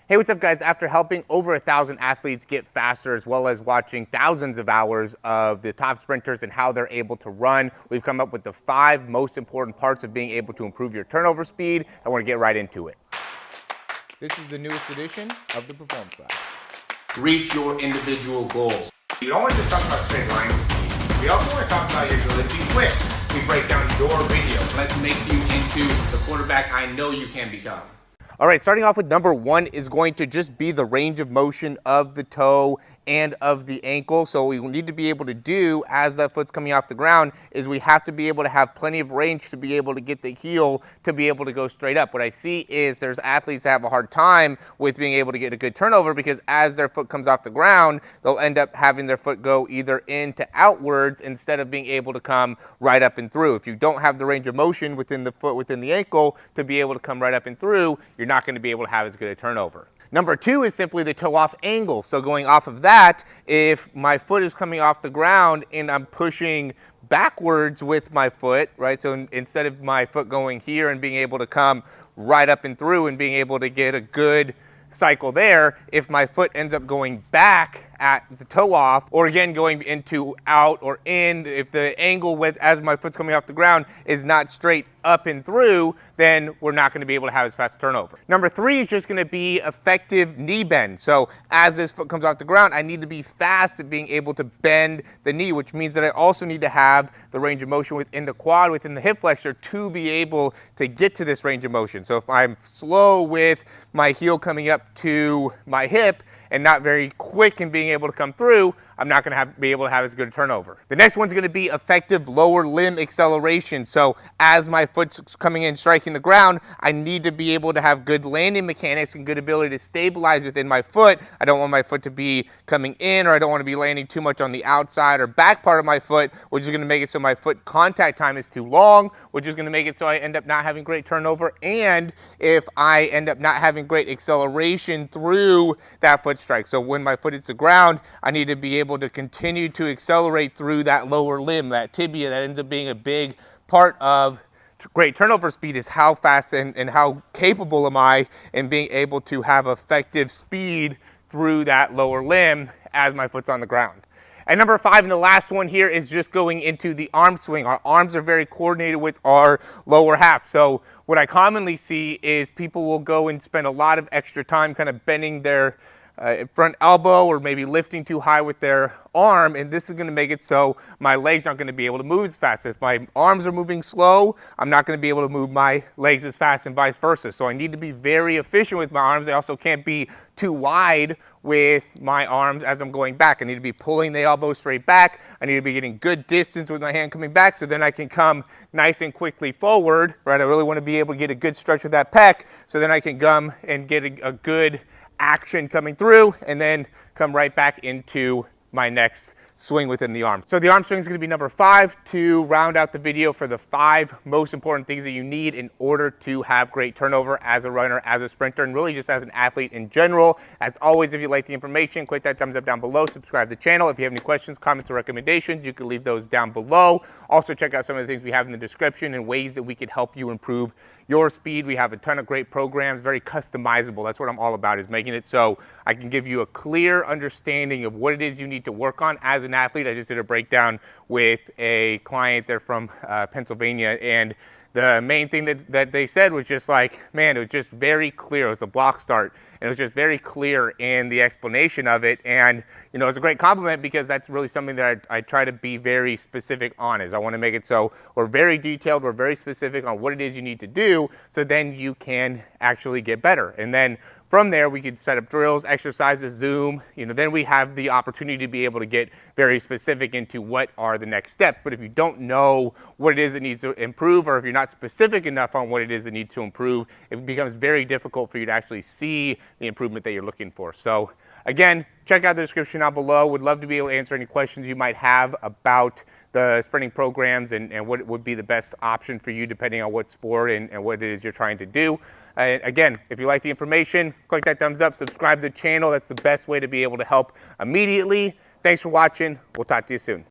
Hey, what's up guys? After helping over 1,000 athletes get faster, as well as watching thousands of hours of the top sprinters and how they're able to run, we've come up with the 5 most important parts of being able to improve your turnover speed. I want to get right into it. This is the newest edition of the Performance Lab. Reach your individual goals. You don't want to just talk about straight line speed. We also want to talk about your ability to be quick. We break down your video. Let's make you into the quarterback I know you can become. All right, starting off with number 1 is going to just be the range of motion of the toe and of the ankle. So what we need to be able to do as that foot's coming off the ground is we have to be able to have plenty of range to be able to get the heel to be able to go straight up. What I see is there's athletes that have a hard time with being able to get a good turnover because as their foot comes off the ground, they'll end up having their foot go either in to outwards instead of being able to come right up and through. If you don't have the range of motion within the foot, within the ankle to be able to come right up and through, you're not going to be able to have as good a turnover. Number 2 is simply the toe off angle. So going off of that, if my foot is coming off the ground and I'm pushing backwards with my foot, right? So instead of my foot going here and being able to come right up and through and being able to get a good cycle there, if my foot ends up going back at the toe off, or again going into out or in, if the angle with as my foot's coming off the ground is not straight up and through, then we're not going to be able to have as fast a turnover. Number 3 is just going to be effective knee bend. So as this foot comes off the ground, I need to be fast at being able to bend the knee, which means that I also need to have the range of motion within the quad, within the hip flexor to be able to get to this range of motion. So if I'm slow with my heel coming up to my hip and not very quick in being able to come through, I'm not going to be able to have as good a turnover. The next one's going to be effective lower limb acceleration. So as my foot's coming in, striking the ground, I need to be able to have good landing mechanics and good ability to stabilize within my foot. I don't want my foot to be coming in, or I don't want to be landing too much on the outside or back part of my foot, which is going to make it so my foot contact time is too long, which is going to make it so I end up not having great turnover. And if I end up not having great acceleration through that foot strike. So when my foot hits the ground, I need to be able to continue to accelerate through that lower limb, that tibia. That ends up being a big part of great turnover speed, is how fast and how capable am I in being able to have effective speed through that lower limb as my foot's on the ground. And number 5, and the last one here, is just going into the arm swing. Our arms are very coordinated with our lower half. So what I commonly see is people will go and spend a lot of extra time kind of bending their front elbow or maybe lifting too high with their arm, and this is going to make it so my legs aren't going to be able to move as fast. If my arms are moving slow, I'm not going to be able to move my legs as fast, and vice versa. So I need to be very efficient with my arms. I also can't be too wide with my arms as I'm going back. I need to be pulling the elbow straight back. I need to be getting good distance with my hand coming back, so then I can come nice and quickly forward, right? I really want to be able to get a good stretch with that pec, so then I can come and get a good action coming through and then come right back into my next swing within the arm. So the arm swing is going to be number 5 to round out the video for the 5 most important things that you need in order to have great turnover as a runner, as a sprinter, and really just as an athlete in general. As always, if you like the information, click that thumbs up down below, subscribe to the channel. If you have any questions, comments, or recommendations, you can leave those down below. Also check out some of the things we have in the description and ways that we could help you improve your speed. We have a ton of great programs, very customizable. That's what I'm all about, is making it so I can give you a clear understanding of what it is you need to work on as an athlete. I just did a breakdown with a client. They're from Pennsylvania, and the main thing that they said was just like, man, it was just very clear. It was a block start, and it was just very clear in the explanation of it. And, you know, it's a great compliment because that's really something that I try to be very specific on, is I want to make it so we're very detailed, we're very specific on what it is you need to do, so then you can actually get better. And then from there, we could set up drills, exercises, Zoom, you know, then we have the opportunity to be able to get very specific into what are the next steps. But if you don't know what it is that needs to improve, or if you're not specific enough on what it is that needs to improve, it becomes very difficult for you to actually see the improvement that you're looking for. So again, check out the description down below. Would love to be able to answer any questions you might have about the sprinting programs and what would be the best option for you depending on what sport and what it is you're trying to do. Again, if you like the information, click that thumbs up, subscribe to the channel. That's the best way to be able to help immediately. Thanks for watching. We'll talk to you soon.